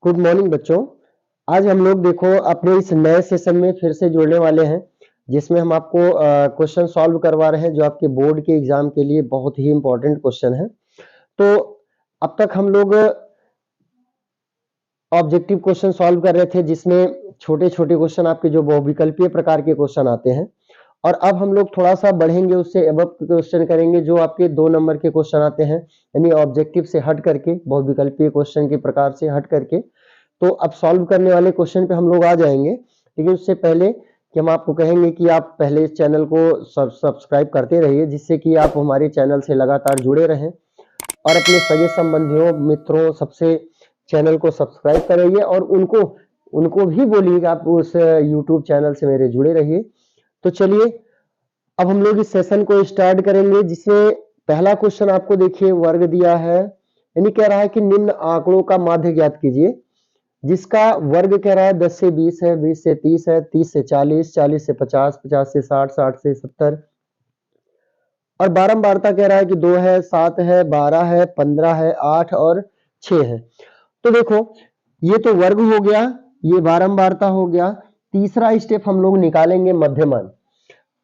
Good morning बच्चों। आज हम लोग देखो अपने इस नए सेशन में फिर से जुड़ने वाले हैं, जिसमें हम आपको क्वेश्चन सॉल्व करवा रहे हैं जो आपके बोर्ड के एग्जाम के लिए बहुत ही इंपॉर्टेंट क्वेश्चन है। तो अब तक हम लोग ऑब्जेक्टिव क्वेश्चन सॉल्व कर रहे थे, जिसमें छोटे छोटे क्वेश्चन आपके जो बहुविकल्पीय प्रकार के क्वेश्चन आते हैं, और अब हम लोग थोड़ा सा बढ़ेंगे, उससे अबव क्वेश्चन करेंगे जो आपके 2 नंबर के क्वेश्चन आते हैं, यानी ऑब्जेक्टिव से हट करके, बहुविकल्पीय क्वेश्चन के प्रकार से हट करके। तो अब सॉल्व करने वाले क्वेश्चन पे हम लोग आ जाएंगे, लेकिन उससे पहले कि हम आपको कहेंगे कि आप पहले इस चैनल को सब्सक्राइब करते रहिए, जिससे कि आप हमारे चैनल से लगातार जुड़े रहें और अपने सगे संबंधियों, मित्रों, सबसे चैनल को सब्सक्राइब करिए और उनको उनको भी बोलिए कि आप उस यूट्यूब चैनल से मेरे जुड़े रहिए। तो चलिए अब हम लोग इस सेशन को स्टार्ट करेंगे, जिसमें पहला क्वेश्चन आपको देखिए वर्ग दिया है, यानी कह रहा है कि निम्न आंकड़ों का माध्य ज्ञात कीजिए, जिसका वर्ग कह रहा है 10 से 20 है, 20 से 30 है, 30 से 40, 40 से 50, 50 से 60, 60 से 70, और बारंबारता कह रहा है कि 2 है, 7 है, 12 है, 15 है, 8 और 6 है। तो देखो ये तो वर्ग हो गया, ये बारंबारता हो गया। तीसरा स्टेप हम लोग निकालेंगे मध्यमान।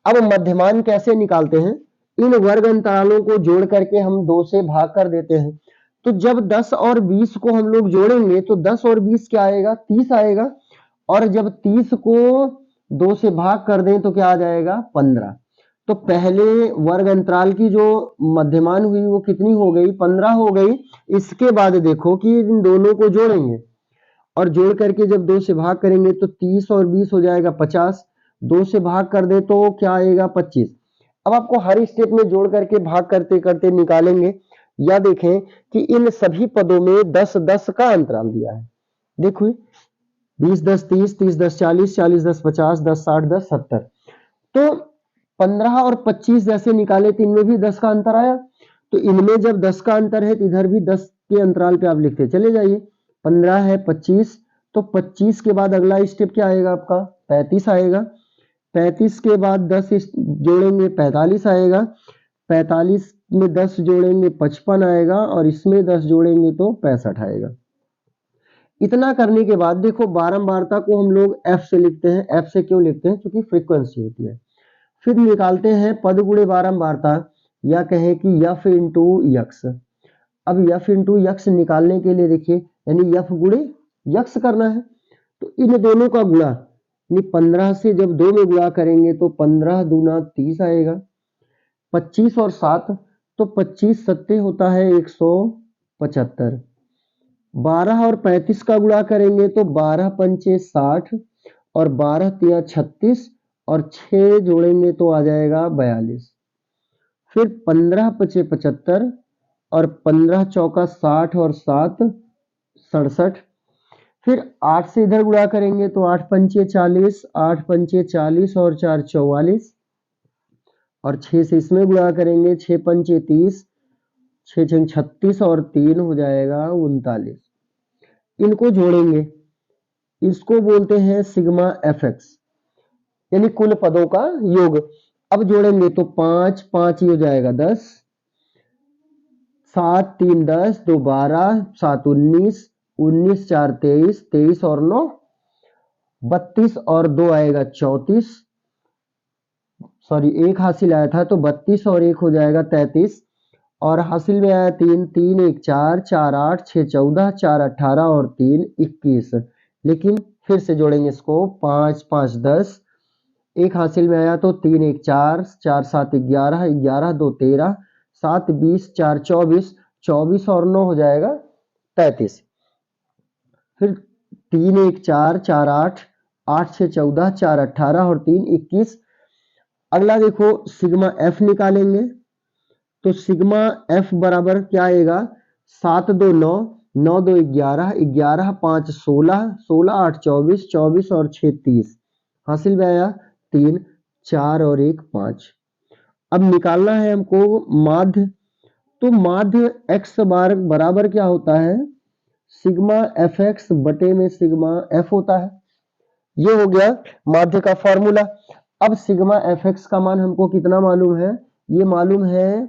अब मध्यमान कैसे निकालते हैं? इन वर्ग अंतरालों को जोड़ करके हम 2 से भाग कर देते हैं। तो जब 10 और 20 को हम लोग जोड़ेंगे तो 10 और 20 क्या आएगा? 30 आएगा, और जब 30 को 2 से भाग कर दें तो क्या आ जाएगा? 15। तो पहले वर्ग अंतराल की जो मध्यमान हुई वो कितनी हो गई? 15 हो गई। इसके बाद देखो कि इन दोनों को जोड़ेंगे और जोड़ करके जब 2 से भाग करेंगे तो 30 और 20 हो जाएगा 50। 2 से भाग कर दे तो क्या आएगा? 25। अब आपको हर स्टेप में जोड़ करके भाग करते करते निकालेंगे, या देखें कि इन सभी पदों में 10-10 का अंतराल दिया है। देखो 20 10 30, 30 10 40, 40 10 50, 10 60, 10 70। तो 15 और 25 जैसे निकाले तो इनमें भी 10 का अंतर आया। तो इनमें जब 10 का अंतर है तो इधर भी 10 के अंतराल पे आप लिखते चले जाइए। 15 है 25, तो 25 के बाद अगला स्टेप क्या आएगा आपका? 35 आएगा। 35 के बाद 10 जोड़ेंगे 45 आएगा। 45 में 10 जोड़ेंगे 55 आएगा, और इसमें 10 जोड़ेंगे तो 65 आएगा। इतना करने के बाद देखो बारंबारता को हम लोग f से लिखते हैं। f से क्यों लिखते हैं? क्योंकि फ्रीक्वेंसी होती है। फिर निकालते हैं पद गुणे बारंबारता, या कहें कि f इंटू यक्स। अब f इंटू यक्स निकालने के लिए देखिए, यानी f गुणे यक्स करना है, तो इन दोनों का गुणा, यानी 15 से जब 2 में गुणा करेंगे तो 15 दूना 30 आएगा। 25 और 7, तो 25 सत्ते होता है 175। 12 और 35 का गुणा करेंगे तो 12 पंचे 60, और 12 तिया 36, और 6 जोड़ेंगे तो आ जाएगा 42। फिर 15 पचे 75, और 15 चौका 60, और 7 67। फिर 8 से इधर गुणा करेंगे तो 8 पंचे 40, 8 पंचे 40, और 4 44, और 6 से इसमें गुणा करेंगे 6 पंचे 30, 6 छंग 36, और 3 हो जाएगा 39। इनको जोड़ेंगे, इसको बोलते हैं सिग्मा एफ एक्स, यानी कुल पदों का योग। अब जोड़ेंगे तो 5 5 हो जाएगा 10, 7 3 10, 2 12, 7 19, 19 4 23, 23 और 9 32, और 2 आएगा 34। सॉरी, 1 हासिल आया था तो 32 और 1 हो जाएगा 33, और हासिल में आया 3 3 1 4, 4 8, 6 14, 4 18, और 3 21। लेकिन फिर से जोड़ेंगे इसको, 5 5 10, 1 हासिल में आया तो 3 1 4, 4 7 11, 11 2 13, 7 20, 4 24, 24 और 9 हो जाएगा 33। फिर 3 1 4, 4 8, 8 6 14, 4 18, और 3 21। अगला देखो सिग्मा एफ निकालेंगे, तो सिग्मा एफ बराबर क्या आएगा? 7 2 9, 9 2 11, 11 5 16, 16 8 24, 24 और 6 30। हासिल में आया 3 4 और 1 5। अब निकालना है हमको माध्य, तो माध्य x बार बराबर क्या होता है? सिग्मा एफ एक्स बटे में सिग्मा एफ होता है। ये हो गया माध्य का फॉर्मूला। अब सिग्मा एफ एक्स का मान हमको कितना मालूम है? ये मालूम है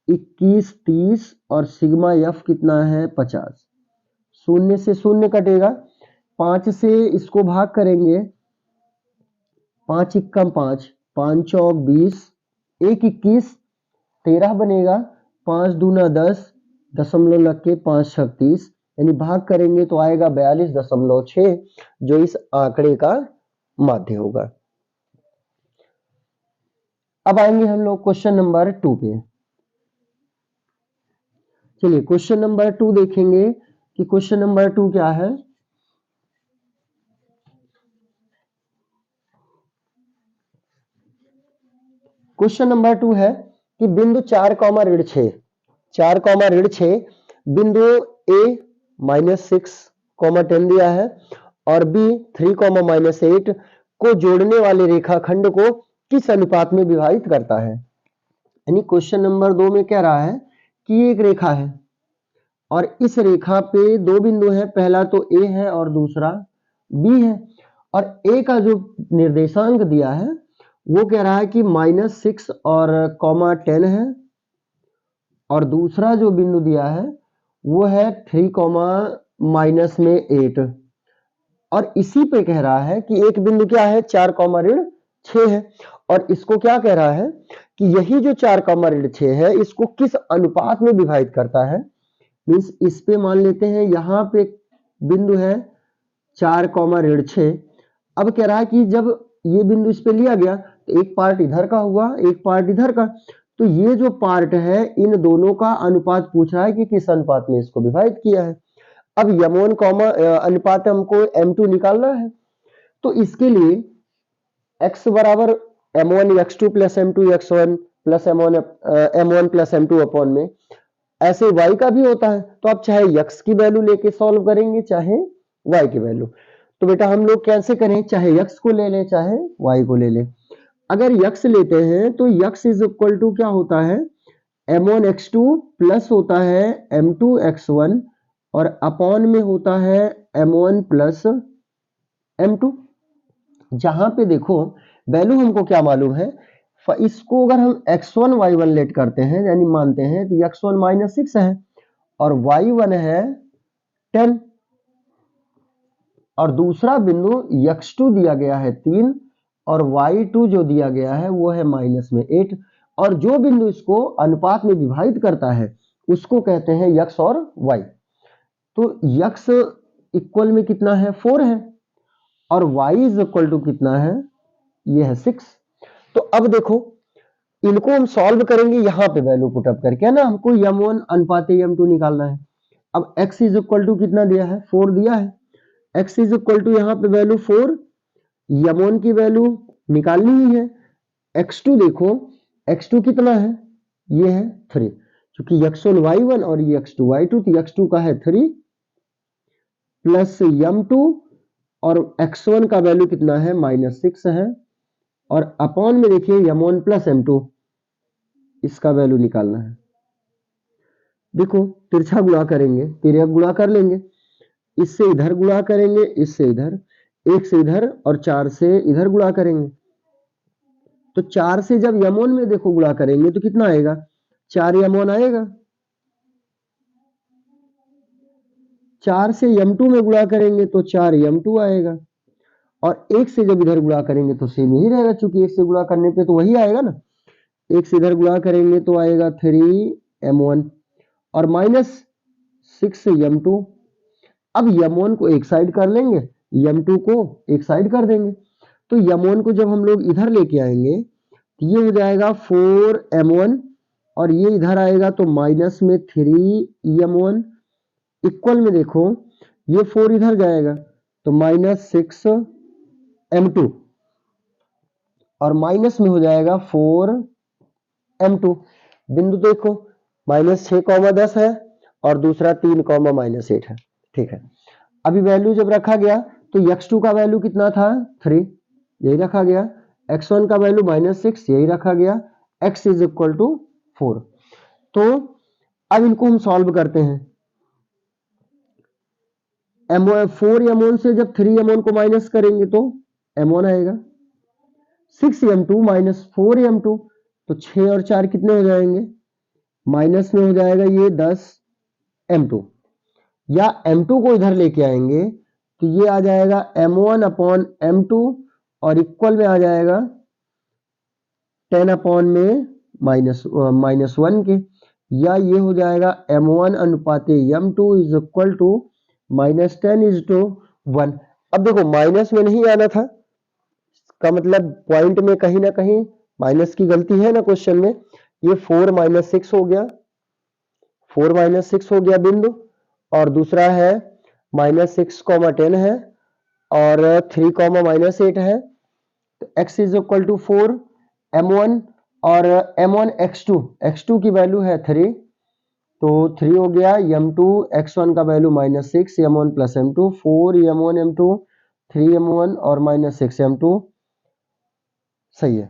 21 30, और सिग्मा एफ कितना है? 50। शून्य से शून्य कटेगा, 5 से इसको भाग करेंगे, 5 इक्कम 5, 5 चौक 20, 1 21, 13 बनेगा, 5 दूना 10, दशमलव लग के 5 छक 30, यानी भाग करेंगे तो आएगा 42.6, जो इस आंकड़े का माध्य होगा। अब आएंगे हम लोग क्वेश्चन नंबर 2 पे। चलिए क्वेश्चन नंबर 2 देखेंगे कि क्वेश्चन नंबर 2 क्या है। क्वेश्चन नंबर 2 है कि बिंदु 4 कॉमा ऋण 6, 4 कॉमा ऋण 6 बिंदु A -6, 10 दिया है और B 3, -8 को जोड़ने वाले रेखाखंड को किस अनुपात में विभाजित करता है। यानी क्वेश्चन नंबर 2 में कह रहा है कि एक रेखा है और इस रेखा पे दो बिंदु है, पहला तो A है और दूसरा B है, और A का जो निर्देशांक दिया है वो कह रहा है कि -6 और -10 है, और दूसरा जो बिंदु दिया है वो है 3, -8, और इसी पे कह रहा है कि एक बिंदु क्या है 4, ऋण 6 है, और इसको क्या कह रहा है कि यही जो 4, ऋण 6 है इसको किस अनुपात में विभाजित करता है। मीन्स इस पे मान लेते हैं यहाँ पे बिंदु है 4, ऋण 6, अब कह रहा है कि जब ये बिंदु इस पे लिया गया तो एक पार्ट इधर का हुआ, एक पार्ट इधर का, तो ये जो पार्ट है इन दोनों का अनुपात पूछ रहा है कि किस अनुपात में इसको विभाजित किया है। अब M1 अनुपात हमको M2 निकालना है, तो इसके लिए x बराबर M1 x2 plus M2 x1 plus M1 plus M2 upon में, ऐसे y का भी होता है, तो आप चाहे x की वैल्यू लेके सॉल्व करेंगे चाहे y की वैल्यू। तो बेटा हम लोग कैसे करें, चाहे x को ले लें चाहे y को ले लें। अगर x लेते हैं तो x इज इक्वल टू क्या होता है, M1 x2 प्लस होता है M2 x1 और अपॉन में होता है M1 प्लस M2। जहां पे देखो वैल्यू हमको क्या मालूम है, इसको अगर हम x1 y1 लेट करते हैं, यानी मानते हैं कि x1 -6 है और y1 है 10, और दूसरा बिंदु x2 दिया गया है 3 और y2 जो दिया गया है वो है -8, और जो बिंदु इसको अनुपात में विभाजित करता है उसको कहते हैं x और y। तो x इक्वल में कितना है 4 है और y इज इक्वल टू कितना है, ये है 6। तो अब देखो इनको हम सॉल्व करेंगे यहाँ पे वैल्यू पुट अप करके, है ना, हमको m1 अनुपात m2 निकालना है। अब x इज इक्वल टू कितना दिया है 4 दिया है, x इज इक्वल टू यहाँ पे वैल्यू 4, m1 की वैल्यू निकालनी ही है। x2 देखो x2 कितना है, ये है 3, क्योंकि x1 y1 और ये x2 y2, तो x2 का है 3 प्लस m2 और x1 का वैल्यू कितना है -6 है, और अपॉन में देखिए m1 प्लस m2, इसका वैल्यू निकालना है। देखो तिरछा गुणा करेंगे, तिर्यक गुणा कर लेंगे, इससे इधर गुणा करेंगे, इससे इधर, 1 से इधर और 4 से इधर गुणा करेंगे। तो 4 से जब m1 में देखो गुणा करेंगे तो कितना आएगा, 4 m1 आएगा, 4 से m2 में गुणा करेंगे तो 4 m2 आएगा, और 1 से जब इधर गुणा करेंगे तो सेम ही रहेगा, चूंकि 1 से गुणा करने पे तो वही आएगा ना। 1 से इधर गुणा करेंगे तो आएगा 3m1 और -6 m2। अब m1 को एक साइड कर लेंगे, m2 को एक साइड कर देंगे, तो m1 को जब हम लोग इधर लेके आएंगे तो ये हो जाएगा 4m1 और ये इधर आएगा तो माइनस में 3m1, इक्वल में देखो ये 4 इधर जाएगा तो -6m2 और माइनस में हो जाएगा 4m2। बिंदु देखो -6, 10 है और दूसरा 3, -8 है, ठीक है। अभी वैल्यू जब रखा गया तो x2 का वैल्यू कितना था 3, यही रखा गया, x1 का वैल्यू -6 यही रखा गया, x इज इक्वल टू 4। तो अब इनको हम सॉल्व करते हैं, 4m1 से जब 3m1 को माइनस करेंगे तो m1 आएगा, 6m2 -4m2 तो 6 और 4 कितने हो जाएंगे, माइनस में हो जाएगा ये 10m2, या m2 को इधर लेके आएंगे तो ये आ जाएगा m1 अपॉन m2 और इक्वल में आ जाएगा 10 अपॉन में -1 के, या ये हो जाएगा m1 अनुपाते m2 is equal to -10:1। अब देखो माइनस में नहीं आना था, का मतलब पॉइंट में कहीं ना कहीं माइनस की गलती है ना क्वेश्चन में। ये 4 - 6 हो गया, 4 - 6 हो गया बिंदु, और दूसरा है -6, 10 है, और 3, -8 है। तो x is equal to 4 m1 और m1 x2 की वैल्यू है 3, तो 3 हो गया m2 x1 का value -6 m1 plus m2 4 m1 m2 3 m1 और -6 m2 सही है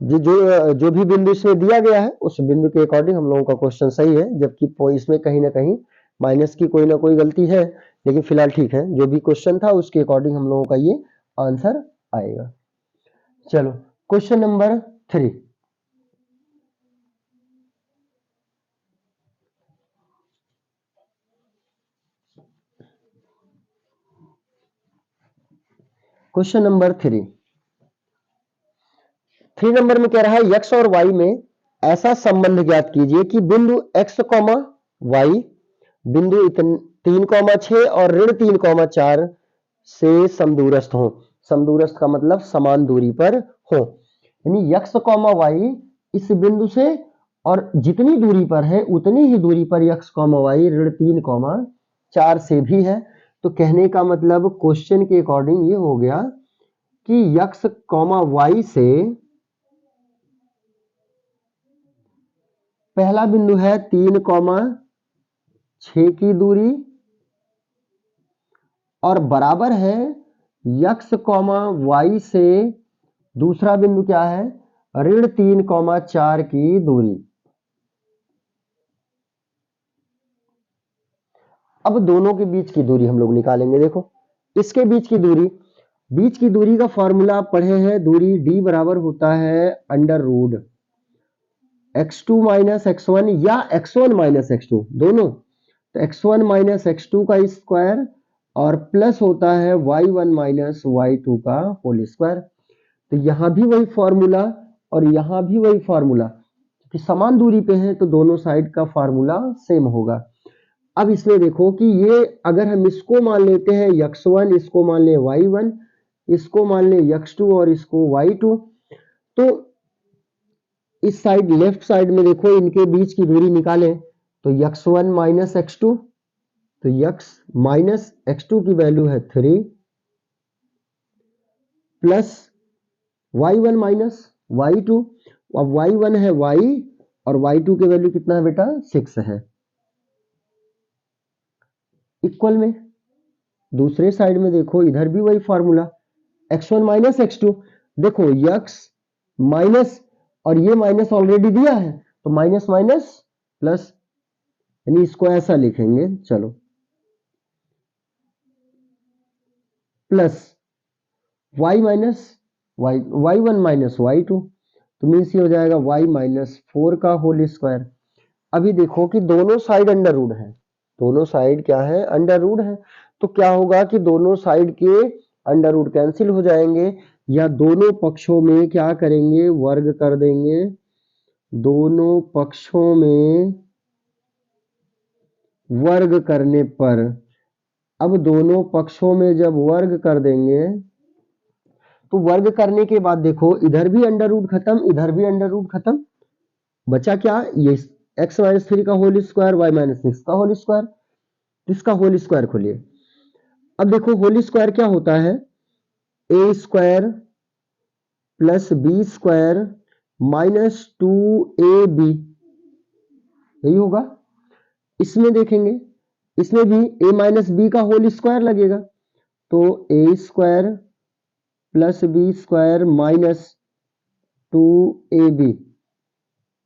जी। जो भी बिंदु इसमें दिया गया है उस बिंदु के अकॉर्डिंग हम लोगों का क्वेश्चन सही है, जबकि इसमें कहीं ना कहीं माइनस की कोई ना कोई गलती है, लेकिन फिलहाल ठीक है, जो भी क्वेश्चन था उसके अकॉर्डिंग हम लोगों का ये आंसर आएगा। चलो question number 3। Question number 3 number में कह रहा है x और y में ऐसा संबंध ज्ञात कीजिए कि बिंदु x, y बिंदु 3, 6 और -3, 4 से समदूरस्थ हो। समदूरस्थ का मतलब समान दूरी पर हो, यानी x, y इस बिंदु से और जितनी दूरी पर है उतनी ही दूरी पर x, y -3, 4 से भी है। तो कहने का मतलब क्वेश्चन के अकॉर्डिंग ये हो गया कि x, y से पहला बिंदु है 3, 6 की दूरी और बराबर है x, y से दूसरा बिंदु क्या है -3, 4 की दूरी। अब दोनों के बीच की दूरी हम लोग निकालेंगे। देखो इसके बीच की दूरी का फॉर्मूला आप पढ़े हैं, दूरी d बराबर होता है √ x2 - x1 या x1 - x2 दोनों। तो x1 - x2 का स्क्वायर और प्लस होता है y1 - y2 का होल स्क्वायर। तो यहां भी वही फॉर्मूला और यहां भी वही फॉर्मूला, कि समान दूरी पे हैं तो दोनों साइड का फॉर्मूला सेम होगा। अब इसमें देखो कि ये अगर हम इसको मान लेते हैं x1, इसको मान ले y1, इसको मान ले x2 और इसको y2, तो इस साइड लेफ्ट साइड में देखो इनके बीच की दूरी निकालें तो x1 - x2, तो x - x2 की वैल्यू है 3 प्लस y1 - y2, अब y1 है y और y2 की वैल्यू कितना है बेटा 6 है, इक्वल में। दूसरे साइड में देखो इधर भी वही फॉर्मूला x1 - x2, देखो x माइनस और ये माइनस ऑलरेडी दिया है तो माइनस माइनस प्लस, यानी इसको ऐसा लिखेंगे, चलो प्लस y y1 - y2, तो मीन्स ये हो जाएगा y -4 का होल स्क्वायर। अभी देखो कि दोनों साइड अंडर रूट है, दोनों साइड क्या है अंडर रूट है, तो क्या होगा कि दोनों साइड के अंडर रूट कैंसिल हो जाएंगे, या दोनों पक्षों में क्या करेंगे वर्ग कर देंगे, दोनों पक्षों में वर्ग करने पर, अब दोनों पक्षों में जब वर्ग कर देंगे तो वर्ग करने के बाद देखो इधर भी अंडर रूट खत्म, इधर भी अंडर रूट खत्म, बचा क्या ये x - 3 का होल स्क्वायर, y - 6 का होल स्क्वायर। इसका होल स्क्वायर खोलिए। अब देखो होल स्क्वायर क्या होता है, a square plus b square -2ab, यही होगा। इसमें देखेंगे इसमें भी a - b का होल स्क्वायर लगेगा, तो a square plus b square -2ab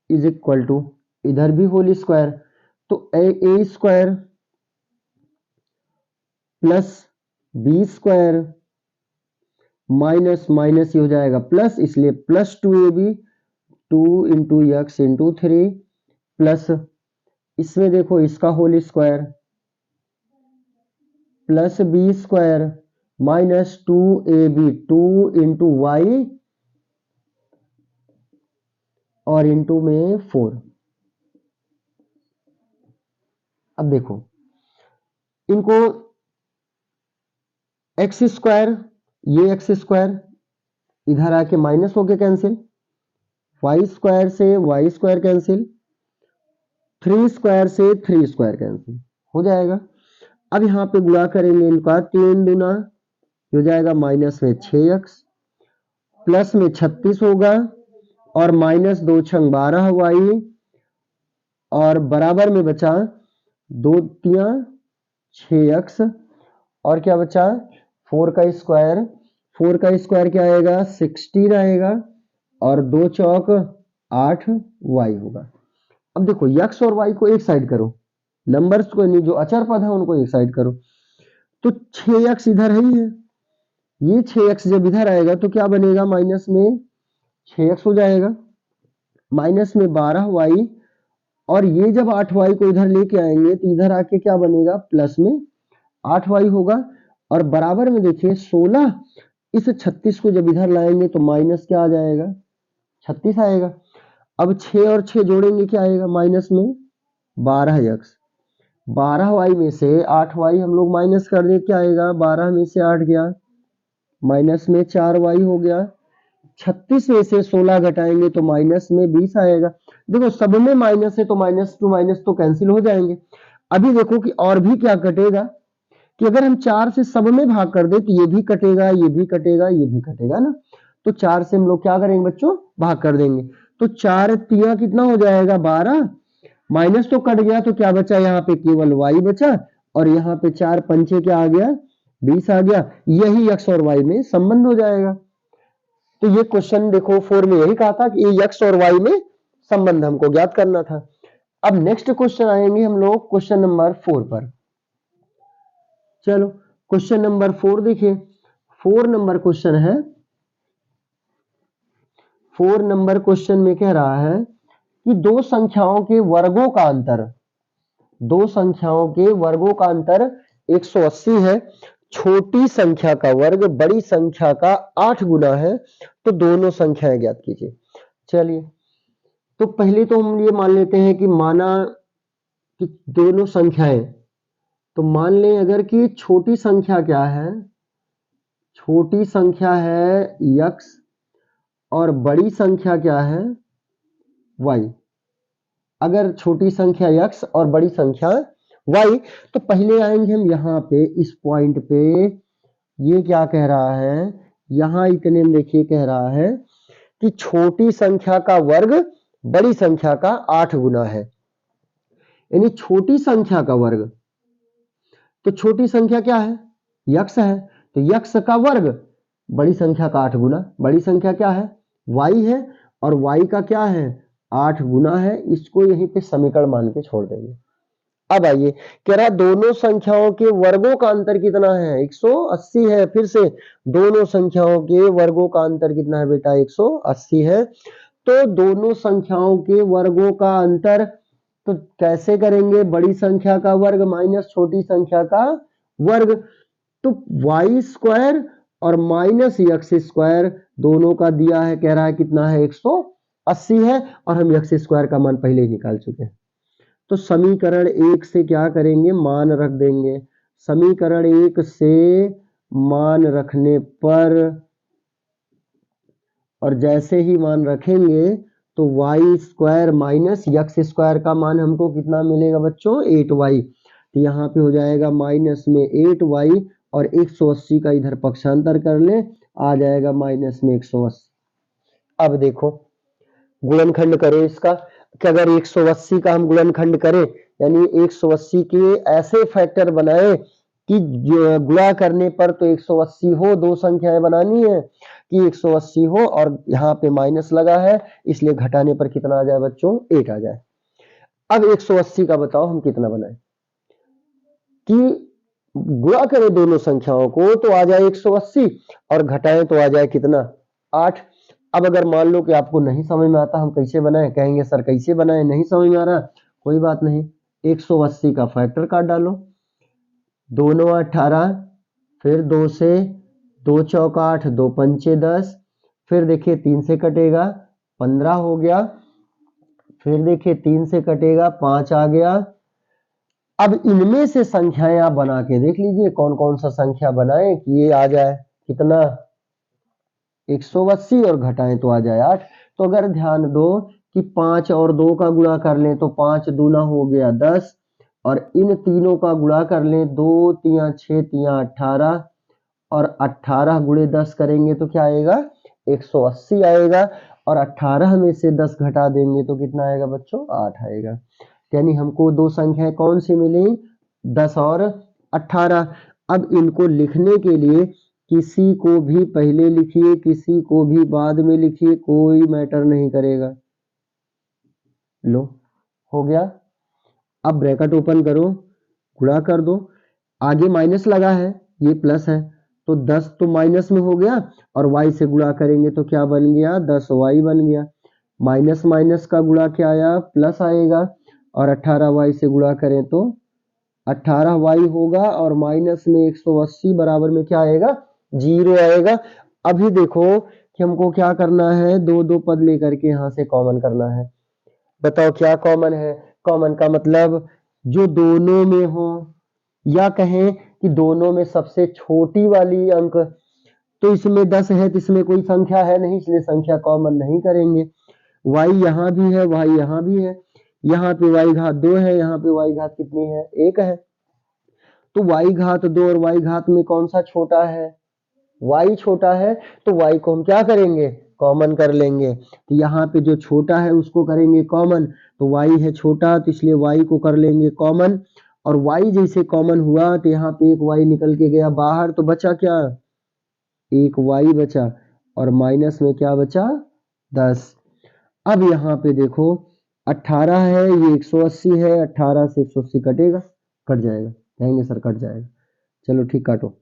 is equal to, इधर भी होल स्क्वायर, तो a square plus b square minus minus ये हो जाएगा प्लस, इसलिए +2ab 2 × x × 3 प्लस इसमें देखो इसका whole square plus B square minus 2ab, 2 into Y और इंटू में 4। अब देखो इनको एक्स स्क्वायर, ये एक्स स्क्वायर इधर आके माइनस होके कैंसिल, वाई स्क्वायर से वाई स्क्वायर कैंसिल, 3 स्क्वायर से 3 स्क्वायर कैंसिल हो जाएगा। अब यहाँ पे गुणा करेंगे इनका, 3 दूना हो जाएगा माइनस में 6x, प्लस में 36 होगा और माइनस 2 छंग 12 वाई और बराबर में बचा 2 तिया 6x और क्या बचा 4 का स्क्वायर, 4 का स्क्वायर क्या आएगा 16 आएगा और 2 चौक 8 वाई होगा। अब देखो x और y को एक साइड करो, नंबर्स को नहीं, जो अचर पद है उनको एक साइड करो। तो 6x इधर ही है, ये 6x जब इधर आएगा तो क्या बनेगा, माइनस में 6x हो जाएगा, माइनस में 12y और ये जब 8y को इधर लेके आएंगे तो इधर आके क्या बनेगा, प्लस में 8y होगा और बराबर में देखिए 16, इस 36 को जब इधर लाएंगे तो माइनस क्या आ जाएगा 36 आएगा। अब 6 और 6 जोड़ेंगे क्या आएगा, माइनस में 12x, 12y में से 8y हम लोग माइनस कर दे, क्या आएगा 12 में से 8 गया माइनस में 4y हो गया, 36 में से 16 घटाएंगे तो माइनस में 20 आएगा। देखो सब में माइनस है तो माइनस टू माइनस तो कैंसिल हो जाएंगे। अभी देखो कि और भी क्या कटेगा कि अगर हम 4 से सब में भाग कर दे तो ये भी कटेगा, ये भी कटेगा, ये भी कटेगा ना, तो 4 से हम लोग क्या करेंगे बच्चों, भाग कर देंगे। तो 4 तिया कितना हो जाएगा 12, माइनस तो कट गया तो क्या बचा, यहाँ पे केवल y बचा और यहाँ पे 4 पंचे क्या आ गया 20 आ गया। यही x और y में संबंध हो जाएगा। तो ये क्वेश्चन देखो 4 में यही कहा था कि ये x और y में संबंध हमको ज्ञात करना था। अब नेक्स्ट क्वेश्चन आएंगे हम लोग क्वेश्चन नंबर 4 पर। चलो क्वेश्चन नंबर 4 देखिए, 4 नंबर क्वेश्चन है। 4 नंबर क्वेश्चन में कह रहा है कि दो संख्याओं के वर्गों का अंतर, दो संख्याओं के वर्गों का अंतर 180 है, छोटी संख्या का वर्ग बड़ी संख्या का 8 गुना है, तो दोनों संख्याएं ज्ञात कीजिए। चलिए तो पहले तो हम ये मान लेते हैं कि माना कि दोनों संख्याएं, तो मान लें अगर कि छोटी संख्या क्या है, छोटी संख्या है x और बड़ी संख्या क्या है y। अगर छोटी संख्या x और बड़ी संख्या y, तो पहले आएंगे हम यहाँ पे इस पॉइंट पे, ये क्या कह रहा है, यहाँ इतने में देखिए कह रहा है कि छोटी संख्या का वर्ग बड़ी संख्या का 8 गुना है, यानी छोटी संख्या का वर्ग, तो छोटी संख्या क्या है x है, तो x का वर्ग बड़ी संख्या का 8 गुना, बड़ी संख्या क्या है y है और y का क्या है 8 गुना है। इसको यहीं पे समीकरण मान के छोड़ देंगे। अब आइए कह रहा दोनों संख्याओं के वर्गों का अंतर कितना है 180 है। फिर से दोनों संख्याओं के वर्गों का अंतर कितना है बेटा 180 है। तो दोनों संख्याओं के वर्गों का अंतर तो कैसे करेंगे, बड़ी संख्या का वर्ग माइनस छोटी संख्या का वर्ग, तो y स्क्वायर और माइनस x स्क्वायर दोनों का दिया है, कह रहा है कितना है 180 है और हम x स्क्वायर का मान पहले ही निकाल चुके हैं। तो समीकरण 1 से क्या करेंगे, मान रख देंगे। समीकरण 1 से मान रखने पर और जैसे ही मान रखेंगे तो y square minus x square का मान हमको कितना मिलेगा बच्चों 8y, तो यहाँ पे हो जाएगा माइनस में 8y और 180 का इधर पक्षांतर कर ले, आ जाएगा माइनस में 180। अब देखो गुणनखंड करें इसका कि अगर 180 का हम गुणनखंड करें यानी 180 के ऐसे फैक्टर बनाए कि गुणा करने पर तो 180 हो, दो संख्याएं बनानी है कि 180 हो और यहाँ पे माइनस लगा है इसलिए घटाने पर कितना आ जाए बच्चों 8 आ जाए। अब 180 का बताओ हम कितना बनाए, कि गुणा करें दोनों संख्याओं को तो आ जाए 180 और घटाएं तो आ जाए कितना 8। अब अगर मान लो कि आपको नहीं समझ में आता हम कैसे बनाएं, कहेंगे सर कैसे बनाएं नहीं समझ में आ रहा, कोई बात नहीं 180 का फैक्टर काट डालो, 2 9 18, फिर 2 से 2 चौका 8, 2 पंचे 10, फिर देखिए 3 से कटेगा 15 हो गया, फिर देखिए 3 से कटेगा 5 आ गया। अब इनमें से संख्याएं आप बना के देख लीजिए कौन कौन सा संख्या बनाएं कि ये आ जाए कितना 180 और घटाएं तो आ जाए 8। तो अगर ध्यान दो कि 5 और 2 का गुणा कर लें तो 5 दूना हो गया 10, और इन तीनों का गुणा कर लें 2 तिया 6 तिया 18, और 18 गुणे 10 करेंगे तो क्या आएगा 180 आएगा, और 18 में से 10 घटा देंगे तो कितना आएगा बच्चों 8 आएगा। यानी हमको दो संख्याएं कौन सी मिली 10 और 18। अब इनको लिखने के लिए किसी को भी पहले लिखिए किसी को भी बाद में लिखिए, कोई मैटर नहीं करेगा। लो हो गया। अब ब्रैकेट ओपन करो, गुणा कर दो, आगे माइनस लगा है ये प्लस है तो 10 तो माइनस में हो गया, और y से गुणा करेंगे तो क्या बन गया 10y बन गया। माइनस माइनस का गुणा क्या आया प्लस आएगा, और 18y से गुणा करें तो 18y होगा, और माइनस में 180 बराबर में क्या आएगा 0 आएगा। अभी देखो कि हमको क्या करना है, दो दो पद लेकर के यहाँ से कॉमन करना है। बताओ क्या कॉमन है, कॉमन का मतलब जो दोनों में हो, या कहें कि दोनों में सबसे छोटी वाली अंक, तो इसमें 10 है तो इसमें कोई संख्या है नहीं, इसलिए संख्या कॉमन नहीं करेंगे। y यहाँ भी है, y यहाँ भी है, यहाँ पे y घात 2 है, यहाँ पे y घात कितनी है 1 है, तो y घात 2 और y घात में कौन सा छोटा है y छोटा है, तो y को हम क्या करेंगे कॉमन कर लेंगे। तो यहाँ पे जो छोटा है उसको करेंगे कॉमन, तो y है छोटा तो इसलिए y को कर लेंगे कॉमन, और y जैसे कॉमन हुआ तो यहाँ पे एक y निकल के गया बाहर, तो बचा क्या एक y बचा, और माइनस में क्या बचा 10। अब यहाँ पे देखो 18 है ये 180 है, 18 से 180 कटेगा, कट जाएगा, कहेंगे सर कट जाएगा, चलो ठीक काटो।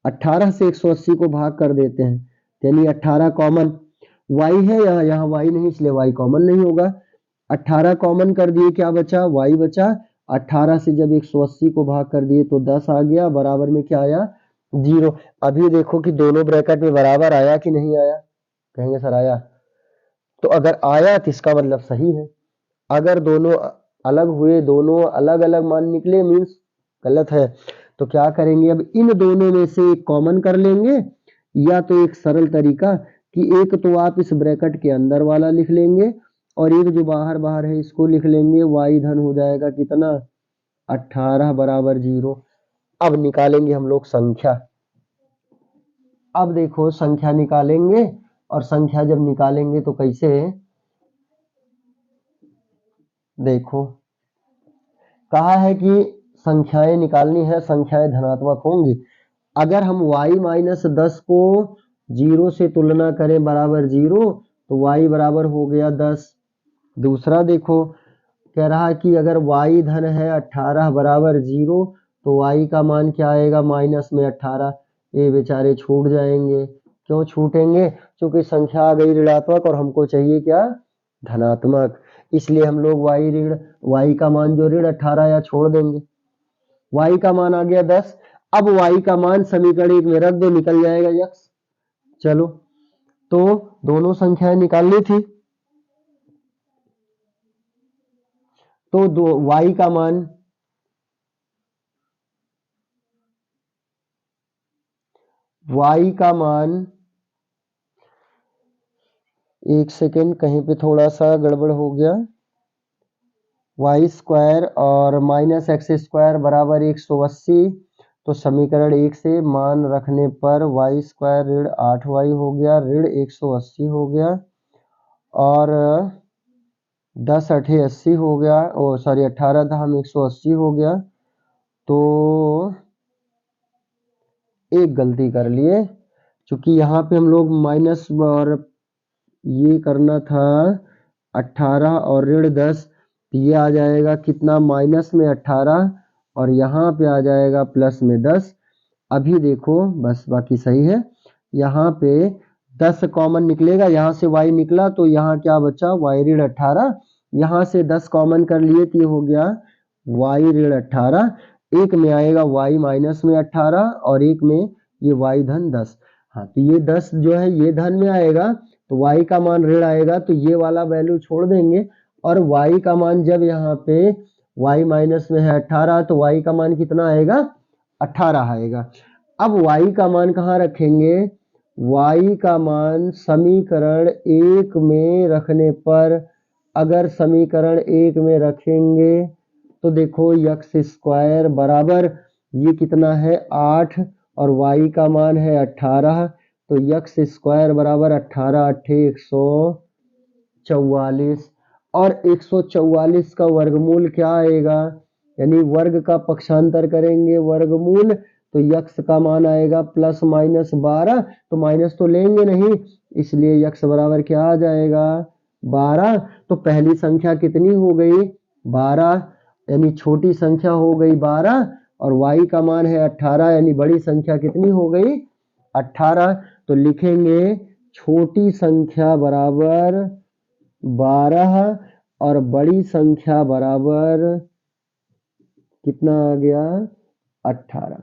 18 से 180 को भाग कर देते हैं, यानी 18 कॉमन, y है यहाँ y नहीं इसलिए y कॉमन नहीं होगा। 18 कॉमन कर दिए क्या बचा y बचा, 18 से जब 180 को भाग कर दिए तो 10 आ गया, बराबर में क्या आया 0। अभी देखो कि दोनों ब्रैकेट में बराबर आया कि नहीं आया, कहेंगे सर आया, तो अगर आया तो इसका मतलब सही है, अगर दोनों अलग हुए दोनों अलग अलग मान निकले मीन्स गलत है। तो क्या करेंगे अब इन दोनों में से एक कॉमन कर लेंगे, या तो एक सरल तरीका कि एक तो आप इस ब्रैकेट के अंदर वाला लिख लेंगे और एक जो बाहर बाहर है इसको लिख लेंगे, y धन हो जाएगा कितना 18 बराबर 0। अब निकालेंगे हम लोग संख्या। अब देखो संख्या निकालेंगे, और संख्या जब निकालेंगे तो कैसे, देखो कहा है कि संख्याएं निकालनी है, संख्याएं धनात्मक होंगी। अगर हम y माइनस 10 को 0 से तुलना करें बराबर 0 तो y बराबर हो गया 10। दूसरा देखो कह रहा है कि अगर y धन है 18 बराबर 0 तो y का मान क्या आएगा माइनस में 18। ये बेचारे छूट जाएंगे, क्यों छूटेंगे, क्योंकि संख्या आ गई ऋणात्मक और हमको चाहिए क्या धनात्मक, इसलिए हम लोग y का मान जो ऋण 18 या छोड़ देंगे। y का मान आ गया 10। अब y का मान समीकरण एक में रख दो, निकल जाएगा x। चलो तो दोनों संख्याएं निकालनी थी, तो y का मान एक सेकेंड कहीं पे थोड़ा सा गड़बड़ हो गया, वाई स्क्वायर और माइनस एक्स स्क्वायर बराबर 180, तो समीकरण 1 से मान रखने पर वाई स्क्वायर ऋण 8y हो गया, ऋण 180 हो गया, और 10 अठे 80 हो गया, ओ सॉरी 18 था हम 180 हो गया। तो एक गलती कर लिए, क्योंकि यहाँ पे हम लोग माइनस और ये करना था 18 और ऋण 10, तो ये आ जाएगा कितना माइनस में 18 और यहाँ पे आ जाएगा प्लस में 10। अभी देखो बस बाकी सही है, यहाँ पे 10 कॉमन निकलेगा, यहाँ से y निकला तो यहाँ क्या बचा y ऋण 18, यहाँ से 10 कॉमन कर लिए तो ये हो गया y ऋण 18। एक में आएगा y माइनस में 18 और एक में ये y धन 10। हाँ, तो ये 10 जो है ये धन में आएगा तो y का मान ऋण आएगा, तो ये वाला वैल्यू छोड़ देंगे और y का मान जब यहाँ पे y माइनस में है 18 तो y का मान कितना आएगा 18 आएगा। अब y का मान कहाँ रखेंगे, y का मान समीकरण 1 में रखने पर, अगर समीकरण 1 में रखेंगे तो देखो यक्स स्क्वायर बराबर ये कितना है 8 और y का मान है 18, तो यक्स स्क्वायर बराबर 18 अट्ठे 144 और 144 का वर्गमूल क्या आएगा, यानी वर्ग का पक्षांतर करेंगे वर्गमूल तो यक्स का मान आएगा प्लस माइनस 12, तो माइनस तो लेंगे नहीं इसलिए यक्स बराबर क्या आ जाएगा 12। तो पहली संख्या कितनी हो गई 12, यानी छोटी संख्या हो गई 12 और y का मान है 18 यानी बड़ी संख्या कितनी हो गई 18। तो लिखेंगे छोटी संख्या बराबर 12 और बड़ी संख्या बराबर कितना आ गया 18।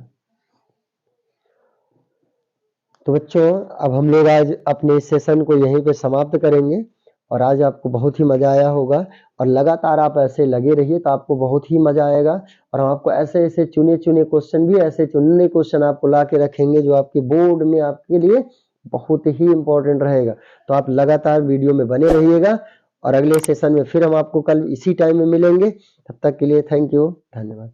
तो बच्चों अब हम लोग आज अपने सेशन को यहीं पे समाप्त करेंगे और आज आपको बहुत ही मज़ा आया होगा और लगातार आप ऐसे लगे रहिए तो आपको बहुत ही मज़ा आएगा और हम आपको ऐसे ऐसे चुने चुने क्वेश्चन भी ऐसे चुने क्वेश्चन आपको ला के रखेंगे जो आपके बोर्ड में आपके लिए बहुत ही इम्पोर्टेंट रहेगा। तो आप लगातार वीडियो में बने रहिएगा और अगले सेशन में फिर हम आपको कल इसी टाइम में मिलेंगे। तब तक के लिए थैंक यू, धन्यवाद।